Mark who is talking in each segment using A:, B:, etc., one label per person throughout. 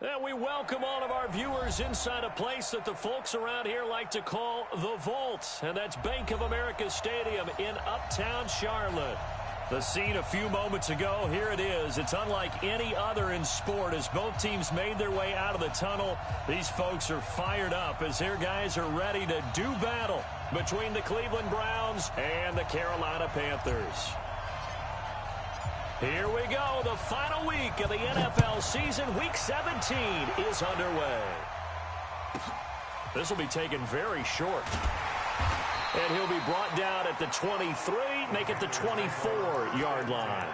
A: And we welcome all of our viewers inside a place that the folks around here like to call the Vault. And that's Bank of America Stadium in Uptown Charlotte. The scene a few moments ago, here it is. It's unlike any other in sport as both teams made their way out of the tunnel. These folks are fired up as their guys are ready to do battle between the Cleveland Browns and the Carolina Panthers. Here we go. The final week of the NFL season. Week 17 is underway. This will be taken very short. And he'll be brought down at the 23, make it the 24-yard line.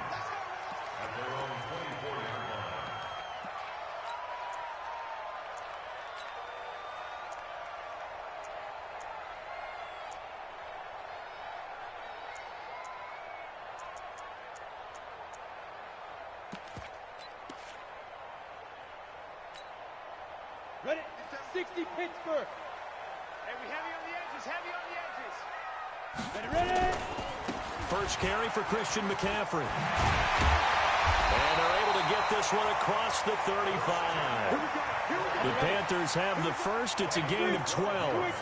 B: Ready? 60 Pittsburgh. Hey, we heavy on the edges, heavy on the edges. Ready?
A: First carry for Christian McCaffrey. And they're able to get this one across the 35. The Panthers have the first. It's a gain of 12.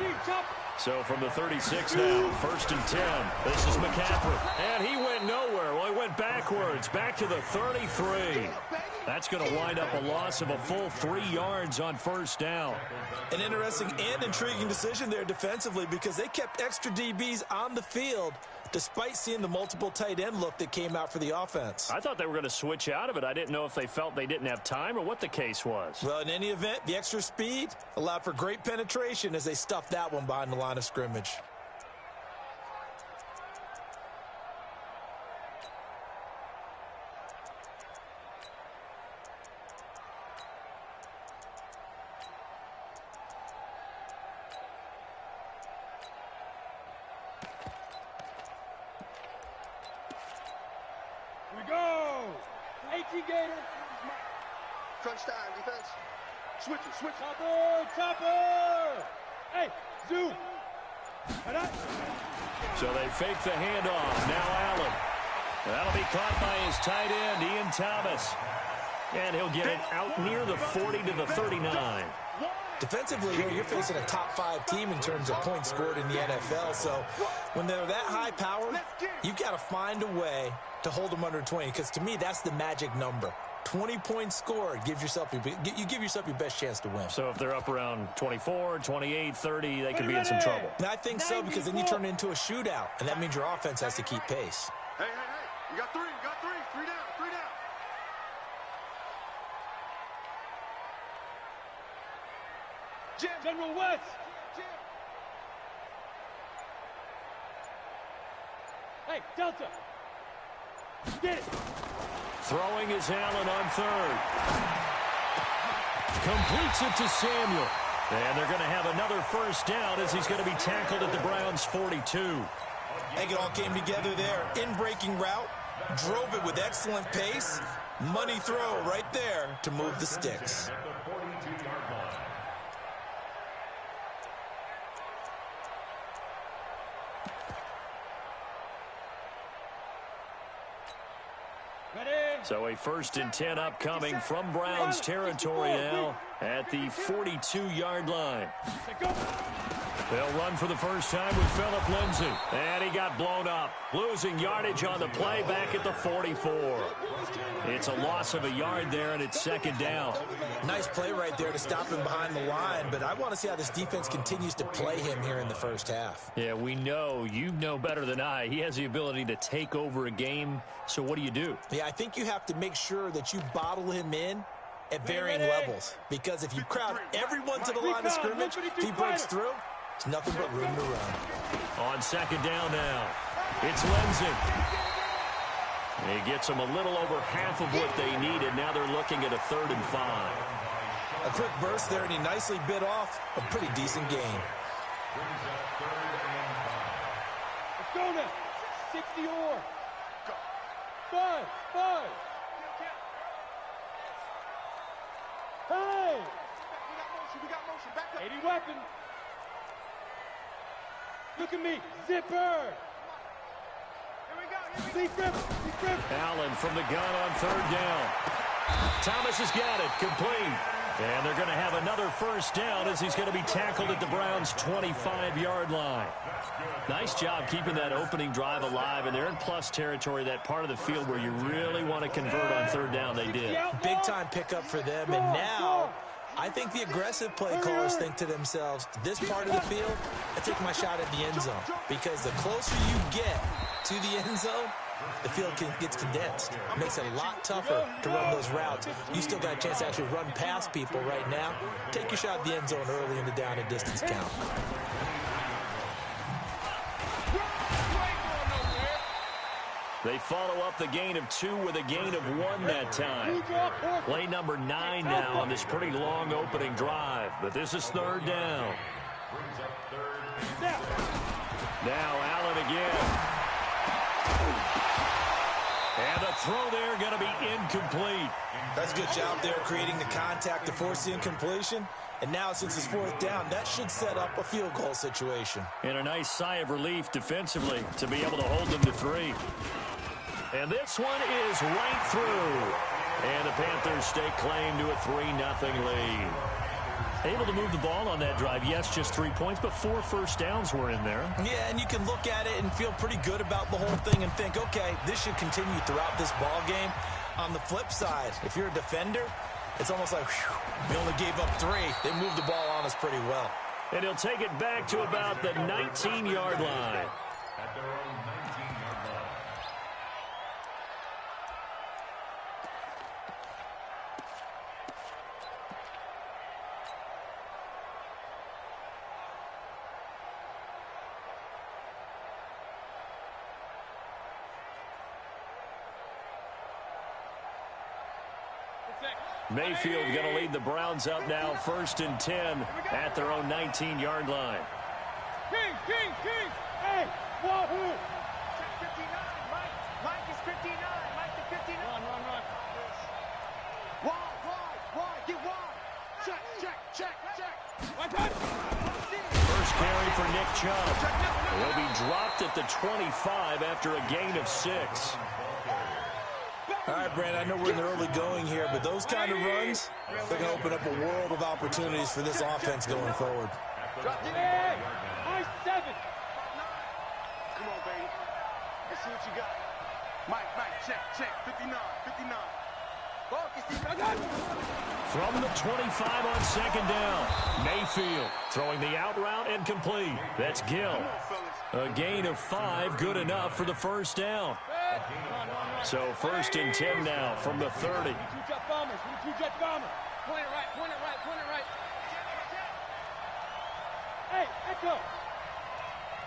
A: So from the 36 now, 1st and 10. This is McCaffrey. And he went nowhere. Well, he went backwards, back to the 33. That's going to wind up a loss of a full 3 yards on 1st down.
C: An interesting and intriguing decision there defensively because they kept extra DBs on the field despite seeing the multiple tight end look that came out for the offense.
A: I thought they were going to switch out of it. I didn't know if they felt they didn't have time or what the case was.
C: Well, in any event, the extra speed allowed for great penetration as they stuffed that one behind the line of scrimmage.
B: Crunch time, defense. Switch. Chopper! Hey, zoom!
A: So they fake the handoff. Now Allen. That'll be caught by his tight end, Ian Thomas. And he'll get it out near the 40 to the 39.
C: Defensively, you're facing a top 5 team in terms of points scored in the NFL. So when they're that high powered, you've got to find a way to hold them under 20. Because to me, that's the magic number. 20 points scored, you give yourself your best chance to win.
A: So if they're up around 24, 28, 30, they could be in some trouble.
C: And I think so, because then you turn it into a shootout, and that means your offense has to keep pace.
B: Hey. You got three. Three down. Jim. General West. Jim. Hey, Delta. Get it.
A: Throwing is Allen on 3rd. Completes it to Samuel. And they're going to have another 1st down as he's going to be tackled at the Browns' 42.
C: I think it all came together there. In-breaking route, drove it with excellent pace. Money throw right there to move the sticks.
A: So a 1st and 10 upcoming from Browns territory now at the 42-yard line. They'll run for the first time with Phillip Lindsay. And he got blown up. Losing yardage on the play back at the 44. It's a loss of a yard there, and it's 2nd down.
C: Nice play right there to stop him behind the line, but I want to see how this defense continues to play him here in the 1st half.
A: Yeah, we know. You know better than I. He has the ability to take over a game, so what do?
C: Yeah, I think you have to make sure that you bottle him in at varying levels, because if you crowd everyone to the line of scrimmage, if he breaks through, it's nothing but room to run.
A: On 2nd down now, it's Lindsay. He gets them a little over half of what they needed. Now they're looking at a 3rd and 5.
C: A quick burst there, and he nicely bit off a pretty decent gain.
B: Let's go now. 60 or. 5. Hey! We got motion. Back up. 80 weapon. Look at me. Zipper.
A: Allen from the gun on 3rd down. Thomas has got it. Complete. And they're going to have another first down as he's going to be tackled at the Browns' 25-yard line. Nice job keeping that opening drive alive, and they're in plus territory, that part of the field where you really want to convert on third down. They did.
C: Big-time pickup for them, and now I think the aggressive play callers think to themselves, this part of the field, I take my shot at the end zone, because the closer you get to the end zone, the field gets condensed. It makes it a lot tougher to run those routes. You still got a chance to actually run past people right now. Take your shot at the end zone early in the down and distance count.
A: They follow up the gain of 2 with a gain of 1 that time. Play number 9 now on this pretty long opening drive, but this is third down. Now Allen again. And the throw there going to be incomplete.
C: That's a good job there creating the contact to force the incompletion. And now since it's fourth down, that should set up a field goal situation.
A: And a nice sigh of relief defensively to be able to hold them to 3. And this one is right through. And the Panthers stake claim to a 3-0 lead. Able to move the ball on that drive. Yes, just 3 points, but 4 first downs were in there.
C: Yeah, and you can look at it and feel pretty good about the whole thing and think, okay, this should continue throughout this ball game. On the flip side, if you're a defender, it's almost like, whew, we only gave up 3. They moved the ball on us pretty well.
A: And he'll take it back to about the 19-yard line. Mayfield going to lead the Browns up now, 1st and 10 at their own 19-yard line.
B: King! Hey, wahoo! Check 59, Mike. Mike is 59. Mike is 59. Run. Wide. Get wide. Check.
A: First carry for Nick Chubb. He'll be dropped at the 25 after a gain of 6.
C: All right, Brand, I know we're in the early going here, but those kind of runs, they're going to open up a world of opportunities for this offense going forward.
B: Drop it in. High 7. Come on, baby. Let's see what you got. Mike, check. 59.
A: From the 25 on second down, Mayfield throwing the out route and complete. That's Gill. A gain of 5, good enough for the first down. So 1st and 10 now from the 30.
B: Two jet bombers. Point it right. Hey, echo.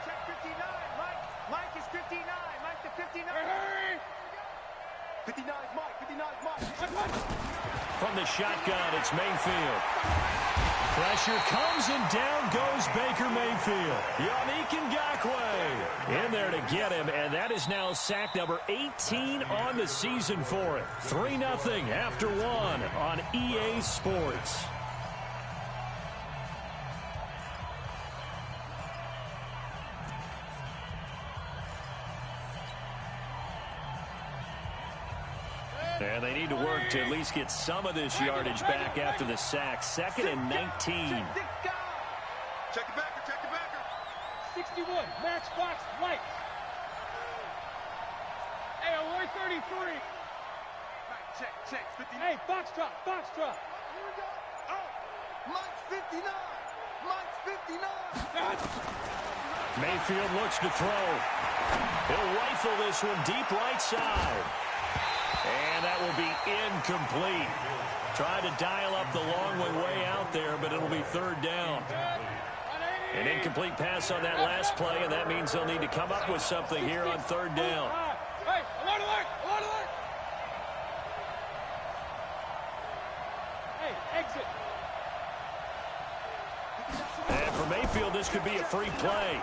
B: Check 59, Mike. Mike is 59. Mike to 59. Hey. 59 is Mike.
A: From the shotgun, it's Mayfield. Pressure comes and down goes Baker Mayfield. Yannick Ngakoue in there to get him, and that is now sack number 18 on the season for it. 3-0 after 1 on EA Sports. And they need to work to at least get some of this yardage back after the sack. 2nd and 19.
B: Check the backer. 61, matchbox white. Hey, Alloy 33. Check. 59. Hey, box drop. Here we go. Oh, Mike's 59.
A: Mayfield looks to throw. He'll rifle this one deep right side. And that will be incomplete. Tried to dial up the long way out there, but it'll be 3rd down. An incomplete pass on that last play, and that means they'll need to come up with something here on 3rd down.
B: Hey, alert! Hey, exit.
A: And for Mayfield, this could be a free play.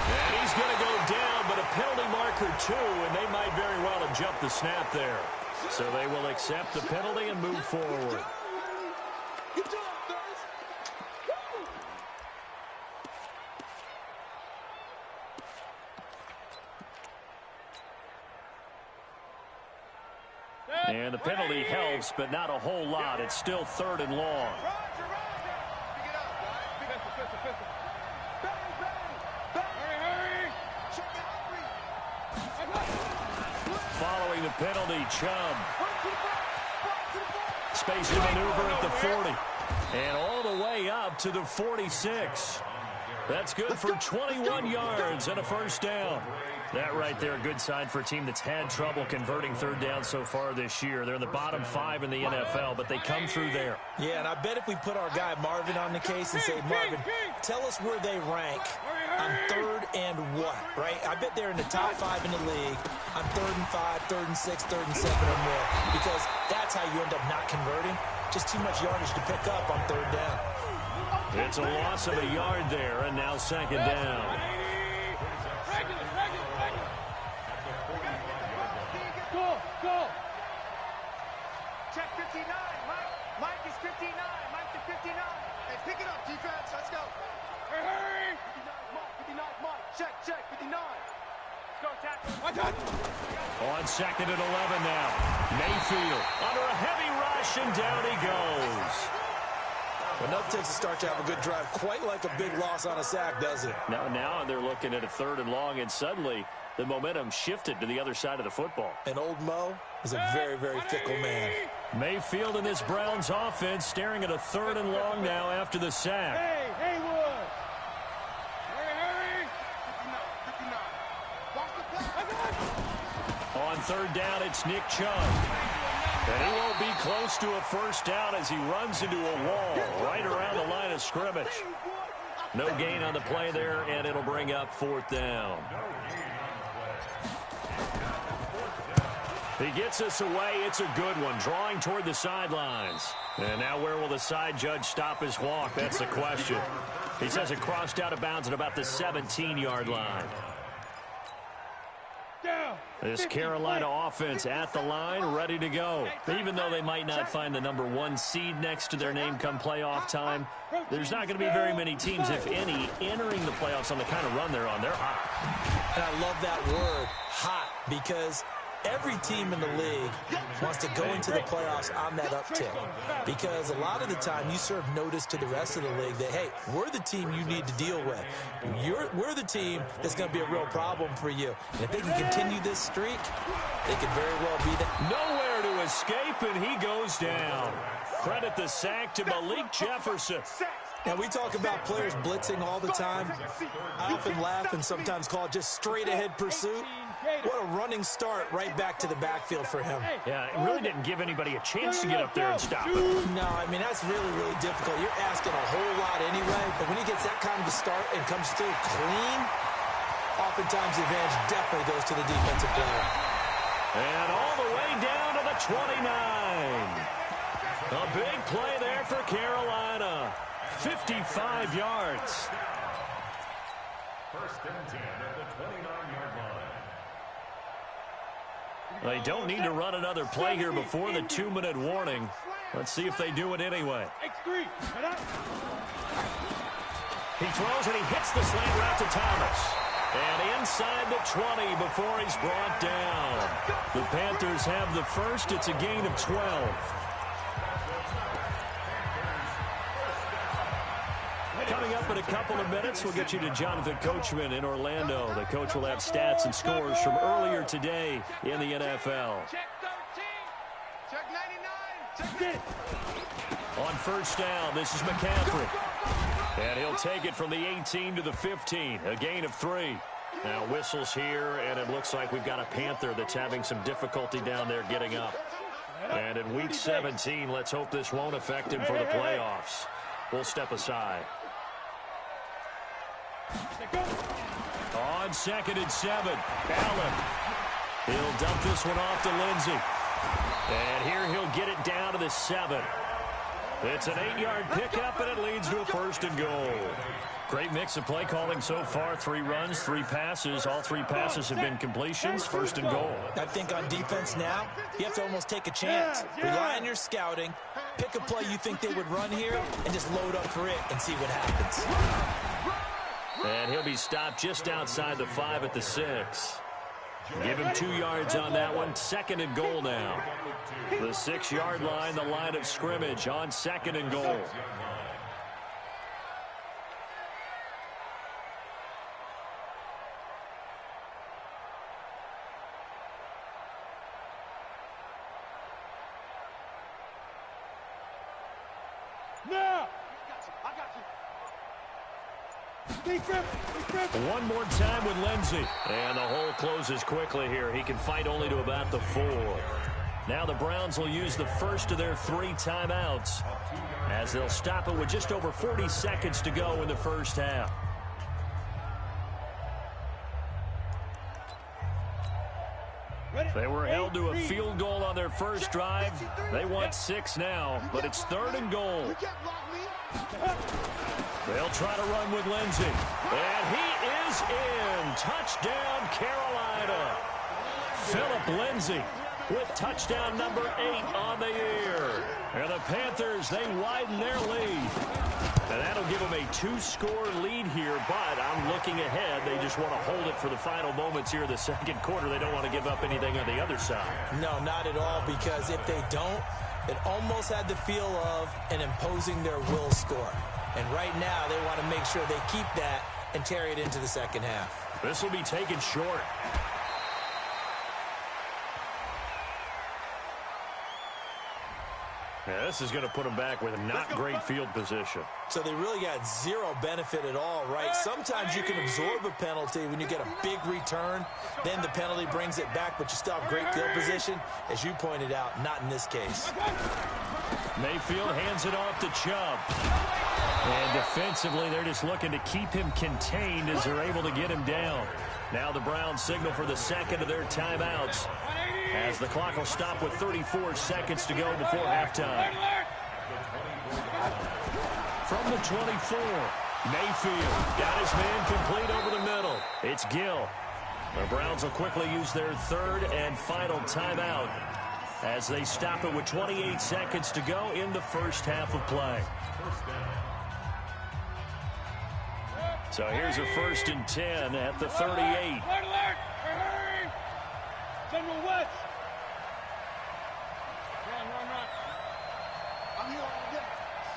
A: And he's going to go down, but a penalty marker too, and they might very well have jumped the snap there. So they will accept the penalty and move forward. And the penalty helps, but not a whole lot. It's still 3rd and long. Following the penalty, Chubb. Space to maneuver at the 40. And all the way up to the 46. That's good for 21 yards and a first down. That right there, a good sign for a team that's had trouble converting 3rd down so far this year. They're in the bottom 5 in the NFL, but they come through there.
C: Yeah, and I bet if we put our guy Marvin on the case and say, Marvin, tell us where they rank on 3rd and what, right? I bet they're in the top 5 in the league on 3rd and 5, 3rd and 6, 3rd and 7 or more, because that's how you end up not converting. Just too much yardage to pick up on 3rd down.
A: It's a loss of a yard there, and now 2nd down.
B: Go. Check 59. Mike is 59. Mike to 59. Hey, pick it up, defense. Let's go. Hurry. 59 Mike. Check. 59. Let's go, tackle.
A: On 2nd and 11 now. Mayfield under a heavy rush, and down he goes.
C: Enough takes to start to have a good drive. Quite like a big loss on a sack, does it?
A: Now they're looking at a 3rd and long, and suddenly the momentum shifted to the other side of the football.
C: And old Mo is a very, very fickle man.
A: Mayfield in this Browns offense staring at a 3rd and long now after the sack.
B: Hey, Haywood. Hurry. 59. Watch the play.
A: On 3rd down, it's Nick Chubb. And he won't be close to a first down as he runs into a wall right around the line of scrimmage. No gain on the play there, and it'll bring up 4th down. He gets us away. It's a good one, drawing toward the sidelines. And now where will the side judge stop his walk? That's the question. He says it crossed out of bounds at about the 17-yard line. This Carolina offense at the line, ready to go. Even though they might not find the number 1 seed next to their name come playoff time, there's not going to be very many teams, if any, entering the playoffs on the kind of run they're on. They're hot.
C: And I love that word, hot, because every team in the league wants to go into the playoffs on that uptick, because a lot of the time you serve notice to the rest of the league that, hey, we're the team you need to deal with. We're the team that's going to be a real problem for you. And if they can continue this streak, they could very well be that.
A: Nowhere to escape, and he goes down. Credit the sack to Malik Jefferson.
C: Now, we talk about players blitzing all the time. I often laugh and sometimes call it just straight-ahead pursuit. What a running start right back to the backfield for him.
A: Yeah, it really didn't give anybody a chance to get up there and stop him.
C: No, I mean, that's really, really difficult. You're asking a whole lot anyway, but when he gets that kind of a start and comes through clean, oftentimes the advantage definitely goes to the defensive player.
A: And all the way down to the 29. A big play there for Carolina. 55 yards.
D: 1st and 10 at the 29-yard line.
A: They don't need to run another play here before the 2-minute warning. Let's see if they do it anyway. He throws and he hits the slant route to Thomas. And inside the 20 before he's brought down. The Panthers have the first. It's a gain of 12. Coming up in a couple of minutes, we'll get you to Jonathan Coachman in Orlando. The coach will have stats and scores from earlier today in the NFL.
B: Check 13. Check 99. Check it.
A: On 1st down, this is McCaffrey. And he'll take it from the 18 to the 15, a gain of 3. Now whistles here, and it looks like we've got a Panther that's having some difficulty down there getting up. And in Week 17, let's hope this won't affect him for the playoffs. We'll step aside. On 2nd and 7, Allen. He'll dump this one off to Lindsey. And here he'll get it down to the 7. It's an 8-yard pickup, and it leads to a 1st and goal. Great mix of play calling so far. 3 runs, 3 passes. All 3 passes have been completions. 1st and goal.
C: I think on defense now, you have to almost take a chance. Rely on your scouting. Pick a play you think they would run here, and just load up for it and see what happens.
A: And he'll be stopped just outside the 5 at the 6. Give him 2 yards on that one. 2nd and goal now. The 6-yard line, the line of scrimmage on 2nd and goal.
B: Now! I got you. Defense.
A: One more time with Lindsey. And the hole closes quickly here. He can fight only to about the 4. Now the Browns will use the first of their 3 timeouts as they'll stop it with just over 40 seconds to go in the first half. They were held to a field goal on their first drive. They want 6 now, but it's 3rd and goal. They'll try to run with Lindsey. And he is in. Touchdown, Carolina. Philip Lindsey with touchdown number 8 on the year. And the Panthers, they widen their lead. And that'll give them a 2-score lead here, but I'm looking ahead. They just want to hold it for the final moments here in the second quarter. They don't want to give up anything on the other side.
C: No, not at all, because if they don't, it almost had the feel of an imposing their will score. And right now, they want to make sure they keep that and carry it into the second half.
A: This will be taken short. Yeah, this is going to put them back with not great field position.
C: So they really got zero benefit at all, right? Sometimes you can absorb a penalty when you get a big return. Then the penalty brings it back, but you still have great field position. As you pointed out, not in this case.
A: Mayfield hands it off to Chubb. And defensively, they're just looking to keep him contained as they're able to get him down. Now the Browns signal for the 2nd of their timeouts, as the clock will stop with 34 seconds to go before halftime. From the 24, Mayfield got his man complete over the middle. It's Gill. The Browns will quickly use their 3rd and final timeout as they stop it with 28 seconds to go in the first half of play. So here's a 1st and 10 at the 38.
B: General West. Run. I'm here all day.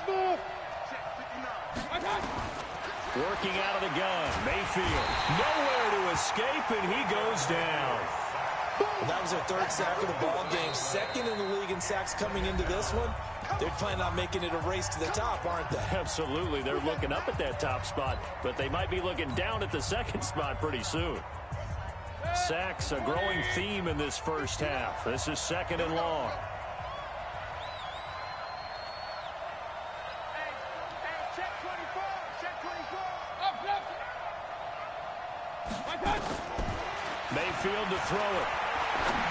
B: Smooth. Check 59.
A: Working out of the gun. Mayfield nowhere to escape, and he goes down.
C: Well, that was their 3rd sack of the ball game. 2nd in the league in sacks coming into this one. They're planning on making it a race to the top, aren't they?
A: Absolutely. They're looking up at that top spot, but they might be looking down at the 2nd spot pretty soon. Sacks, a growing theme in this first half. This is 2nd and long.
B: Hey, check 24. Check 24. Up.
A: Mayfield to throw it.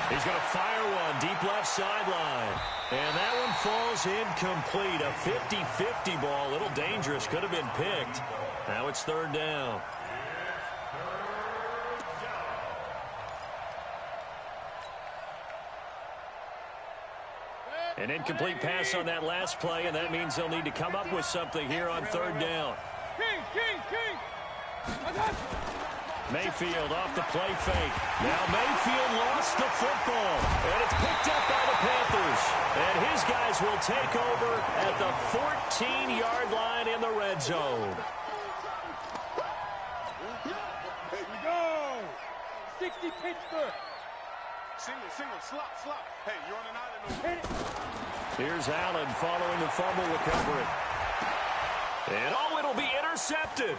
A: He's going to fire one deep left sideline. And that one falls incomplete. A 50-50 ball. A little dangerous. Could have been picked. Now it's 3rd down. An incomplete pass on that last play, and that means they'll need to come up with something here on 3rd down.
B: King.
A: Mayfield off the play fake. Now Mayfield lost the football, and it's picked up by the Panthers. And his guys will take over at the 14-yard line in the red zone.
B: Here we go. 60 Pittsburgh. Single, slop. Hey, you're on an island over. Hit it.
A: Here's Allen following the fumble recovery. And it'll be intercepted.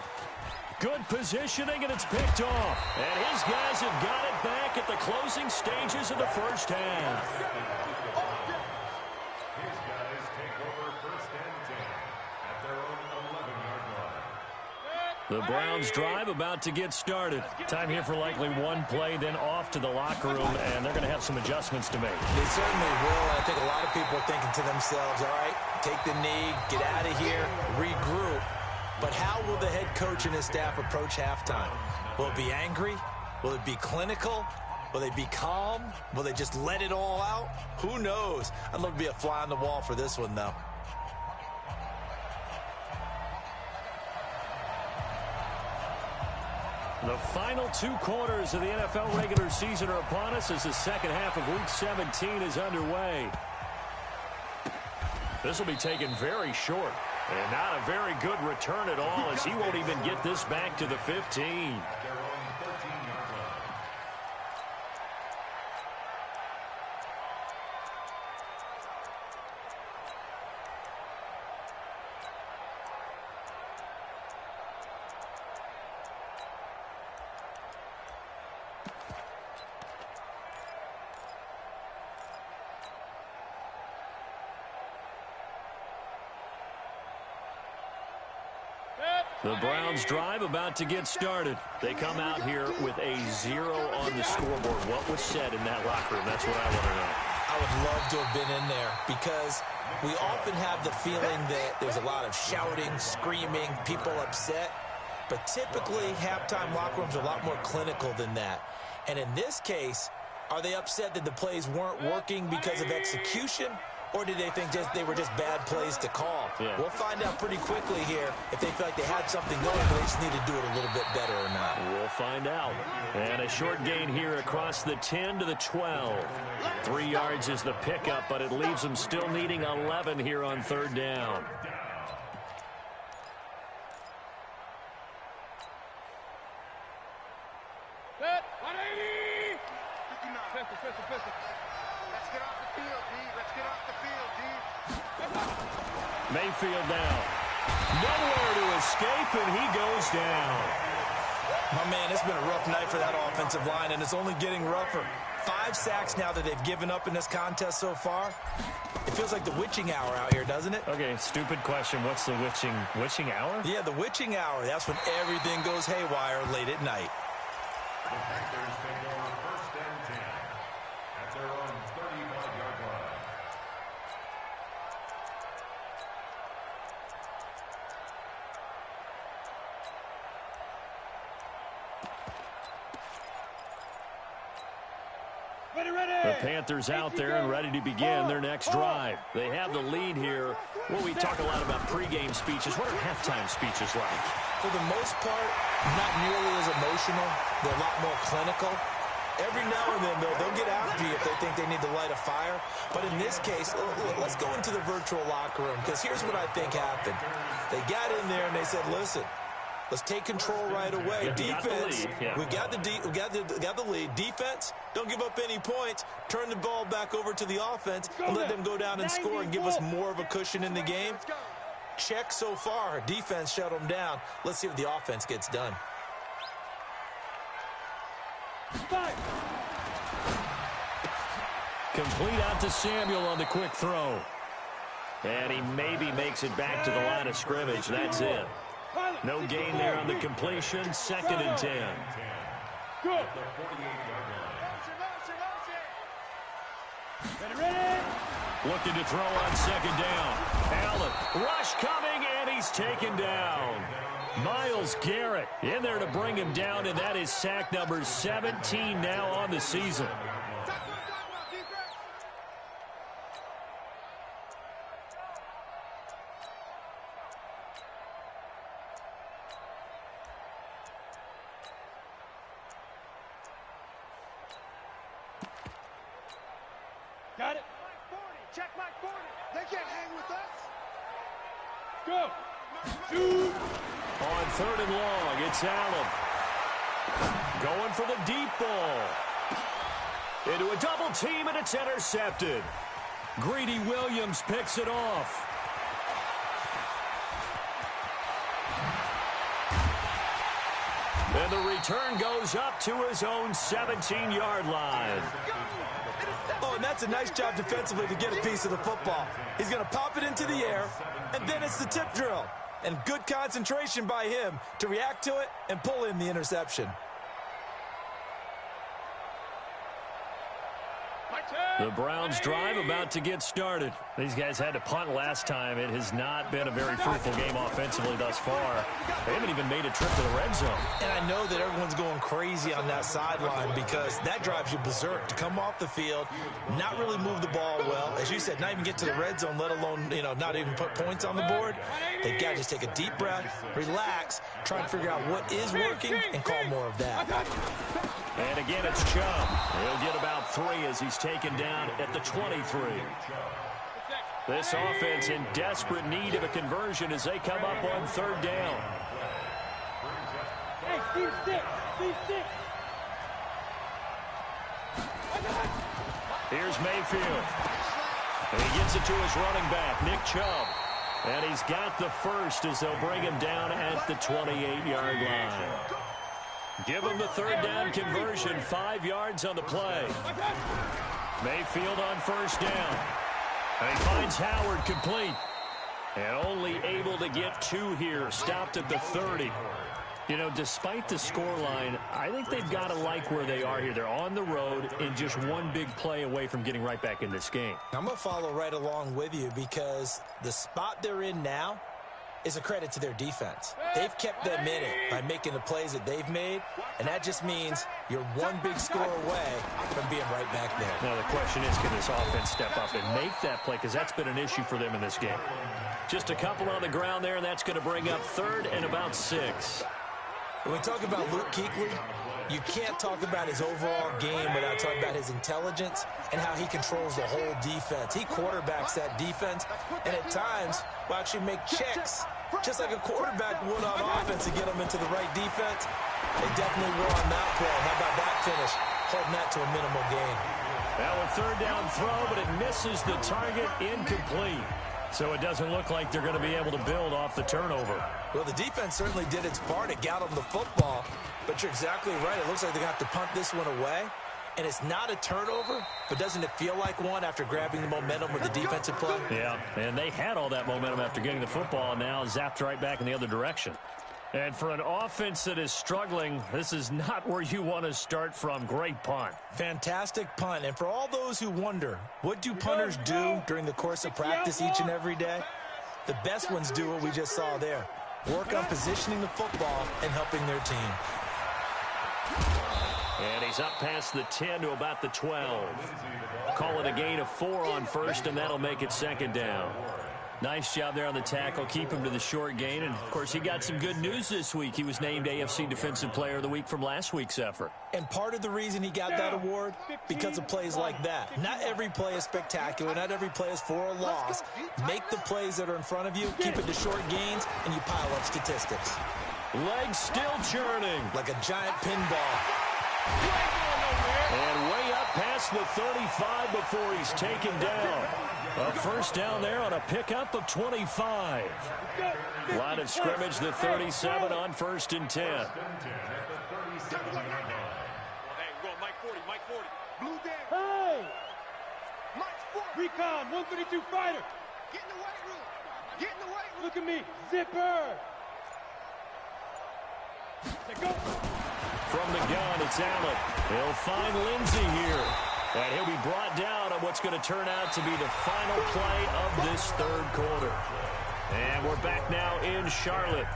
A: Good positioning, and it's picked off. And his guys have got it back at the closing stages of the first half.
D: His guys take over 1st and 10 at their own 11-yard line.
A: The Browns drive about to get started. Time here for likely one play, then off to the locker room, and they're going to have some adjustments to make.
C: They certainly will, and I think a lot of people are thinking to themselves, all right, take the knee, get out of here, regroup. But how will the head coach and his staff approach halftime? Will it be angry? Will it be clinical? Will they be calm? Will they just let it all out? Who knows? I'd love to be a fly on the wall for this one, though.
A: The final 2 quarters of the NFL regular season are upon us as the second half of Week 17 is underway. This will be taken very short. And not a very good return at all, as he won't even get this back to the 15. The Browns drive about to get started. They come out here with a 0 on the scoreboard. What was said in that locker room? That's what I want to know.
C: I would love to have been in there because we often have the feeling that there's a lot of shouting, screaming, people upset. But typically, halftime locker rooms are a lot more clinical than that. And in this case, are they upset that the plays weren't working because of execution? Or did they think they were just bad plays to call?
A: Yeah.
C: We'll find out pretty quickly here if they feel like they had something going, but they just need to do it a little bit better or not.
A: We'll find out. And a short gain here across the 10 to the 12. 3 yards is the pickup, but it leaves them still needing 11 here on 3rd down.
B: Set, 180! 59. Pistol. Let's get off the field, D. Let's get off the field, D.
A: Mayfield down. Nowhere to escape, and he goes down.
C: My man, it's been a rough night for that offensive line, and it's only getting rougher. 5 sacks now that they've given up in this contest so far. It feels like the witching hour out here, doesn't it?
A: Okay, stupid question. What's the witching hour?
C: Yeah, the witching hour. That's when everything goes haywire late at night.
D: The Panthers take over 1st and 10 at their own 35-yard line.
A: The Panthers out there and ready to begin their next drive. They have the lead here. Well, we talk a lot about pregame speeches. What are halftime speeches like?
C: For the most part, not nearly as emotional. They're a lot more clinical. Every now and then, they'll get after you if they think they need to light a fire. But in this case, let's go into the virtual locker room, because here's what I think happened. They got in there and they said, listen, let's take control right away. Defense, we got the lead. Defense, don't give up any points. Turn the ball back over to the offense and let them go down and score and give us more of a cushion in the game. Check so far. Defense shut them down. Let's see what the offense gets done.
A: Complete out to Samuel on the quick throw. And he maybe makes it back to the line of scrimmage. That's it. No gain there on the completion. 2nd and 10.
B: Good. Ready.
A: Looking to throw on 2nd down. Allen, rush coming, and he's taken down. Myles Garrett in there to bring him down, and that is sack number 17 now on the season.
B: Got it. Check Mike 40. They can't hang with us. Go. Shoot.
A: On 3rd and long, it's Allen. Going for the deep ball. Into a double team, and it's intercepted. Greedy Williams picks it off. And the return goes up to his own 17-yard line.
C: Oh, and that's a nice job defensively to get a piece of the football. He's going to pop it into the air, and then it's the tip drill. And good concentration by him to react to it and pull in the interception.
B: Mike
A: The Browns drive about to get started. These guys had to punt last time. It has not been a very fruitful game offensively thus far. They haven't even made a trip to the red zone.
C: And I know that everyone's going crazy on that sideline because that drives you berserk to come off the field, not really move the ball well. As you said, not even get to the red zone, let alone, not even put points on the board. They've got to just take a deep breath, relax, try and figure out what is working and call more of that.
A: And again, it's Chubb. He'll get about 3 as he's taken down at the 23. This offense in desperate need of a conversion as they come up on 3rd down.
B: Hey, C6.
A: Here's Mayfield. And he gets it to his running back, Nick Chubb. And he's got the first as they'll bring him down at the 28-yard line. Give him the 3rd down conversion, 5 yards on the play. Mayfield on 1st down. And he finds Howard complete. And only able to get 2 here, stopped at the 30. Despite the scoreline, I think they've got to like where they are here. They're on the road and just one big play away from getting right back in this game.
C: I'm going to follow right along with you because the spot they're in now is a credit to their defense. They've kept them in it by making the plays that they've made, and that just means you're one big score away from being right back there.
A: Now the question is, can this offense step up and make that play? Because that's been an issue for them in this game. Just a couple on the ground there, and that's going to bring up 3rd and about 6.
C: When we talk about Luke Kuechly, you can't talk about his overall game without talking about his intelligence and how he controls the whole defense. He quarterbacks that defense, and at times will actually make checks, just like a quarterback would on offense to get them into the right defense. They definitely were on that play. How about that finish? Holding that to a minimal gain.
A: Now a 3rd down throw, but it misses the target, incomplete. So it doesn't look like they're going to be able to build off the turnover.
C: Well, the defense certainly did its part. It got them the football. But you're exactly right. It looks like they're going to have to punt this one away. And it's not a turnover, but doesn't it feel like one after grabbing the momentum with the defensive play?
A: Yeah, and they had all that momentum after getting the football, and now zapped right back in the other direction. And for an offense that is struggling, this is not where you want to start from. Great punt.
C: Fantastic punt. And for all those who wonder, what do punters do during the course of practice each and every day? The best ones do what we just saw there. Work on positioning the football and helping their team.
A: And he's up past the 10 to about the 12. Call it a gain of 4 on 1st, and that'll make it 2nd down. Nice job there on the tackle. Keep him to the short gain. And, of course, he got some good news this week. He was named AFC Defensive Player of the Week from last week's effort.
C: And part of the reason he got that award, because of plays like that. Not every play is spectacular. Not every play is for a loss. Make the plays that are in front of you, keep it to short gains, and you pile up statistics.
A: Legs still churning.
C: Like a giant pinball.
A: And way up past the 35 before he's taken down. A 1st down there on a pickup of 25. Line of scrimmage, the 37 on 1st and 10.
B: Hey, we're going Mike 40, Mike 40. Blue down.
E: Hey!
B: Mike's 40.
E: Recon, 132 fighter.
B: Get in the weight room. Get in the weight room.
E: Look at me. Zipper. Let's go.
A: From the gun, it's Allen. He'll find Lindsey here. And he'll be brought down on what's going to turn out to be the final play of this 3rd quarter. And we're back now in Charlotte.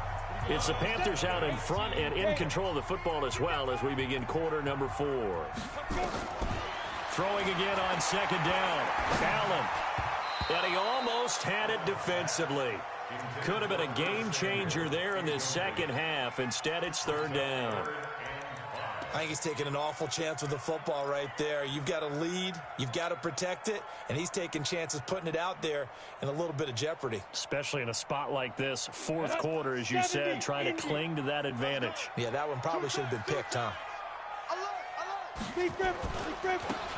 A: It's the Panthers out in front and in control of the football as well as we begin quarter number 4. Throwing again on 2nd down. Allen. And he almost had it defensively. Could have been a game changer there in this 2nd half. Instead, it's 3rd down.
C: I think he's taking an awful chance with the football right there. You've got to lead, you've got to protect it, and he's taking chances putting it out there in a little bit of jeopardy.
A: Especially in a spot like this, 4th quarter, as you said, trying to cling to that advantage.
C: Yeah, that one probably should have been picked, huh?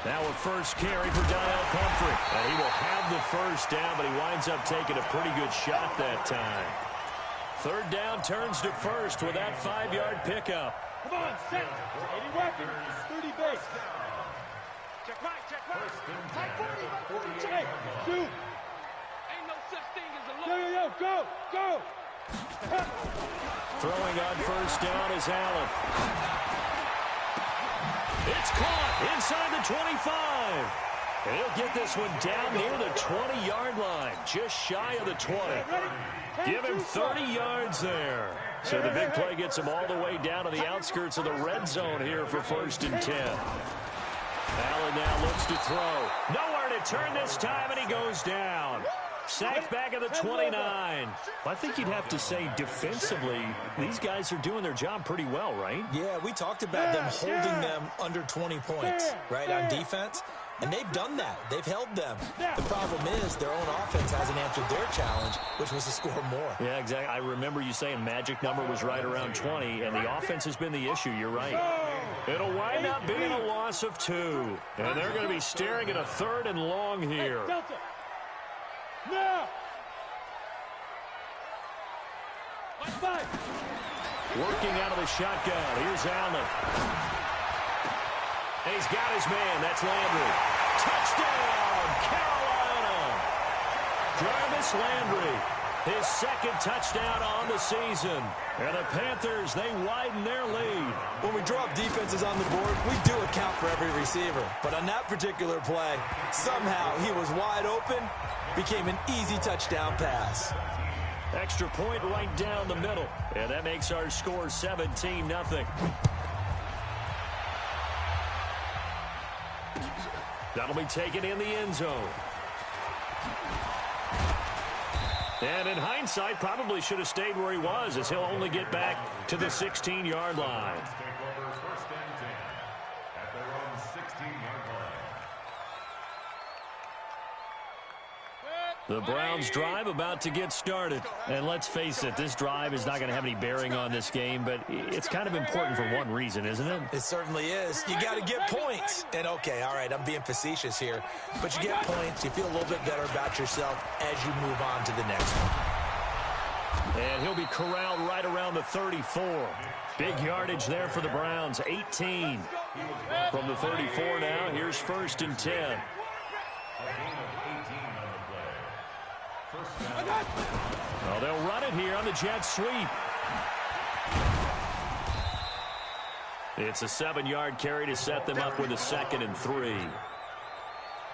A: Now a 1st carry for Donnell Pumphrey. And he will have the 1st down, but he winds up taking a pretty good shot that time. 3rd down turns to 1st with that 5-yard pickup.
E: Come on, set. 80 weapons. 30 base.
B: Check Mike, check Mike. Mike 40, Mike 40.
E: Hey, shoot.
B: Ain't no such thing as a low.
E: Yo, go, go.
A: Throwing on 1st down is Allen. It's caught inside the 25. And he'll get this one down near the 20-yard line, just shy of the 20. Give him 30 yards there. So the big play gets him all the way down to the outskirts of the red zone here for 1st and 10. Allen now looks to throw. Nowhere to turn this time, and he goes down. Sacked back at the 29. I think you'd have to say defensively, these guys are doing their job pretty well, right?
C: Yeah, we talked about them holding them under 20 points, right, on defense. And they've done that. They've held them. The problem is their own offense hasn't answered their challenge, which was to score more.
A: Yeah, exactly. I remember you saying magic number was right around 20, and the offense has been the issue. You're right. It'll wind up being a loss of 2. And they're going to be staring at a 3rd and long here. Working out of the shotgun. Here's Allen. And he's got his man. That's Landry. Touchdown, Carolina. Jarvis Landry, his 2nd touchdown on the season. And the Panthers, they widen their lead.
C: When we drop defenses on the board, we do account for every receiver. But on that particular play, somehow he was wide open, became an easy touchdown pass.
A: Extra point right down the middle. And that makes our score 17-0. That'll be taken in the end zone. And in hindsight, probably should have stayed where he was, as he'll only get back to the 16-yard line.
D: Take over 1st and 10 at their own 16-yard line.
A: The Browns drive about to get started. And let's face it, this drive is not going to have any bearing on this game, but it's kind of important for one reason, isn't it?
C: It certainly is. You got to get points. And okay, all right, I'm being facetious here, but you get points, you feel a little bit better about yourself as you move on to the next one.
A: And he'll be corralled right around the 34. Big yardage there for the Browns, 18. From the 34 now, here's 1st and 10. Well, they'll run it here on the jet sweep. It's a 7-yard carry to set them up with a 2nd and 3.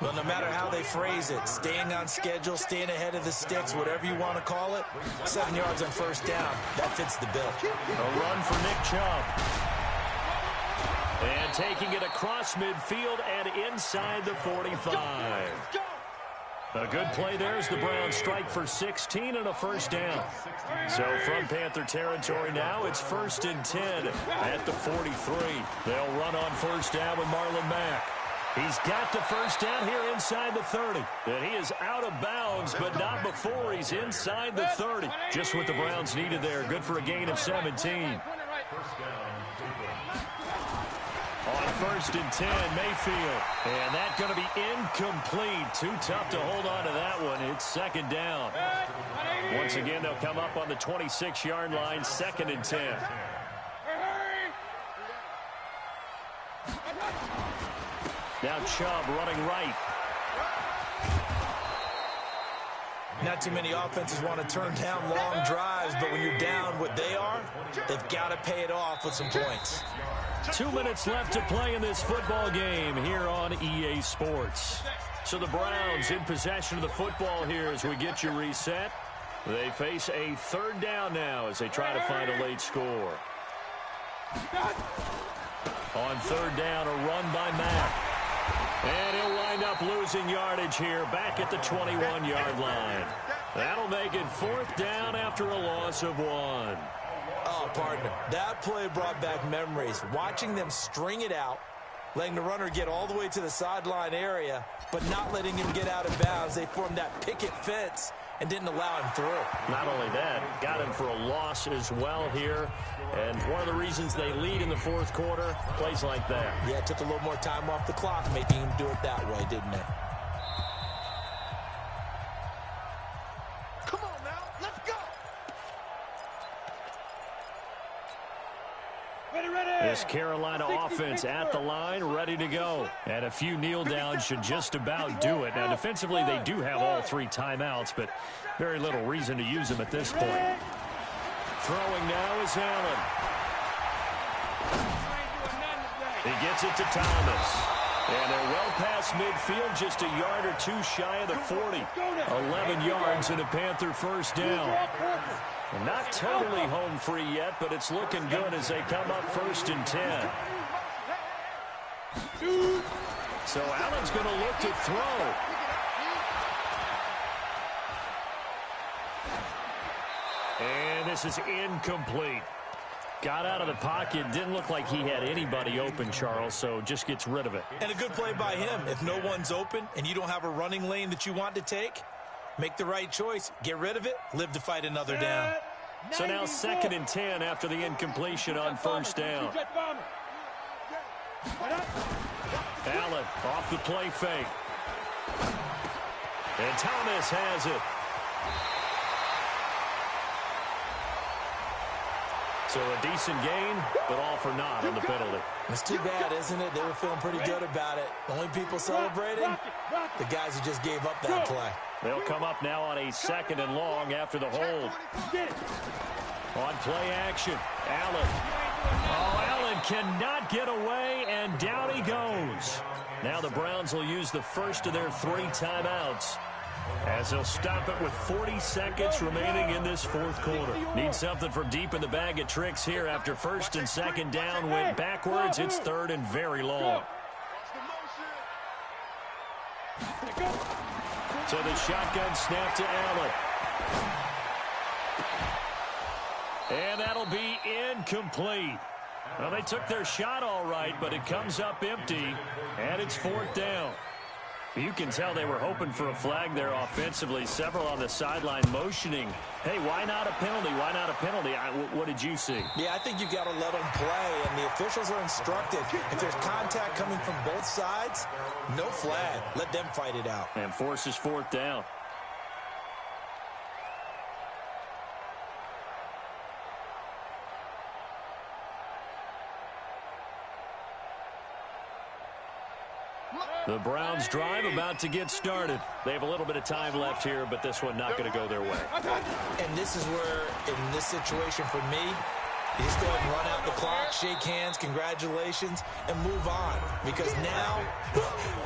C: Well, no matter how they phrase it, staying on schedule, staying ahead of the sticks, whatever you want to call it, 7 yards on 1st down, that fits the bill.
A: A run for Nick Chubb. And taking it across midfield and inside the 45. A good play there as the Browns strike for 16 and a 1st down. So from Panther territory now, it's 1st and 10 at the 43. They'll run on 1st down with Marlon Mack. He's got the 1st down here inside the 30. And he is out of bounds, but not before he's inside the 30. Just what the Browns needed there. Good for a gain of 17. On 1st and 10, Mayfield. And that's going to be incomplete. Too tough to hold on to that one. It's 2nd down. Once again, they'll come up on the 26-yard line, 2nd and 10. Now Chubb running right.
C: Not too many offenses want to turn down long drives, but when you're down what they are, they've got to pay it off with some points.
A: 2 minutes left to play in this football game here on EA Sports. So the Browns in possession of the football here as we get you reset. They face a 3rd down now as they try to find a late score. On 3rd down, a run by Mack. And he'll wind up losing yardage here back at the 21-yard line. That'll make it 4th down after a loss of 1.
C: Oh, partner, that play brought back memories. Watching them string it out, letting the runner get all the way to the sideline area, but not letting him get out of bounds. They formed that picket fence and didn't allow him through.
A: Not only that, got him for a loss as well here. And one of the reasons they lead in the 4th quarter, plays like that.
C: Yeah, it took a little more time off the clock making him do it that way, didn't it?
B: Come on now, let's go.
A: This Carolina offense at the line, ready to go. And a few kneel downs should just about do it. Now, defensively, they do have all 3 timeouts, but very little reason to use them at this point. Throwing now is Allen. He gets it to Thomas. And they're well past midfield, just a yard or two shy of the 40. 11 yards and a Panther first down. Not totally home free yet, but it's looking good as they come up 1st and 10. So Allen's going to look to throw. And this is incomplete. Got out of the pocket. Didn't look like he had anybody open, Charles, so just gets rid of it.
C: And a good play by him. If no one's open and you don't have a running lane that you want to take, make the right choice. Get rid of it. Live to fight another down.
A: So now 2nd and 10 after the incompletion on 1st down. Allen off the play fake. And Thomas has it. So a decent gain, but all for naught on the penalty.
C: It's too bad, isn't it? They were feeling pretty good about it. The only people celebrating, the guys who just gave up that play.
A: They'll come up now on a 2nd and long after the hold. On play action, Allen. Oh, Allen cannot get away, and down he goes. Now the Browns will use the first of their 3 timeouts, as they'll stop it with 40 seconds remaining in this 4th quarter. Need something from deep in the bag of tricks here after 1st and 2nd down went backwards. It's 3rd and very long. So the shotgun snap to Allen. And that'll be incomplete. Well, they took their shot all right, but it comes up empty, and it's 4th down. You can tell they were hoping for a flag there offensively. Several on the sideline motioning, hey, why not a penalty? Why not a penalty? What did you see?
C: Yeah, I think you got to let them play, and the officials are instructed. If there's contact coming from both sides, no flag. Let them fight it out.
A: And forces 4th down. The Browns drive about to get started. They have a little bit of time left here, but this one not going to go their way.
C: And this is where, in this situation for me, you just go ahead and run out the clock, shake hands, congratulations, and move on. Because now,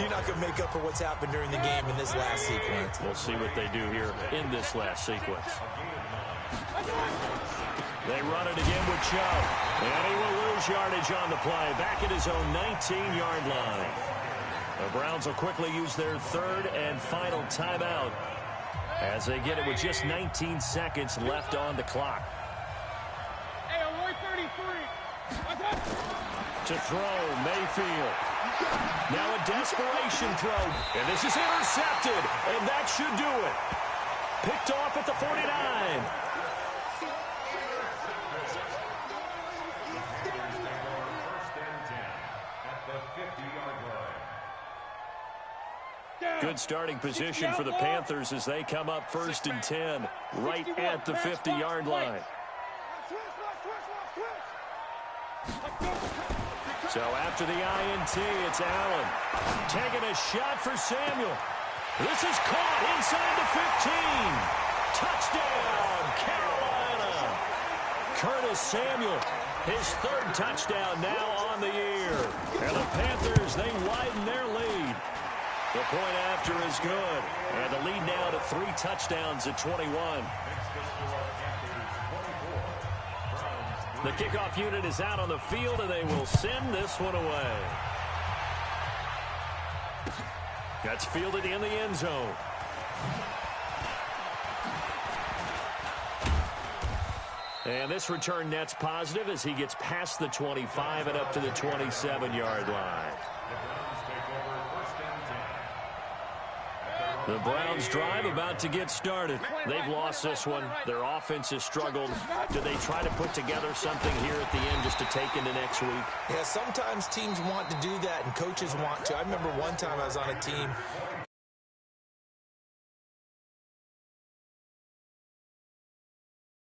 C: you're not going to make up for what's happened during the game in this last sequence.
A: We'll see what they do here in this last sequence. They run it again with Chubb. And he will lose yardage on the play. Back at his own 19-yard line. The Browns will quickly use their 3rd and final timeout as they get it with just 19 seconds left on the clock.
E: Hey, Roy 33.
A: To throw, Mayfield. Now a desperation throw. And this is intercepted. And that should do it. Picked off at the 49. Good starting position for the Panthers as they come up 1st and 10, right at the 50-yard line. So after the INT, it's Allen taking a shot for Samuel. This is caught inside the 15. Touchdown, Carolina. Curtis Samuel, his 3rd touchdown now on the year. And the Panthers, they widen their lead. The point after is good. And the lead now to 3 touchdowns at 21. The kickoff unit is out on the field, and they will send this one away. That's fielded in the end zone. And this return net's positive as he gets past the 25 and up to the 27-yard line. The Browns drive about to get started. They've lost this one. Their offense has struggled. Do they try to put together something here at the end just to take into next week?
C: Yeah, sometimes teams want to do that and coaches want to. I remember one time I was on a team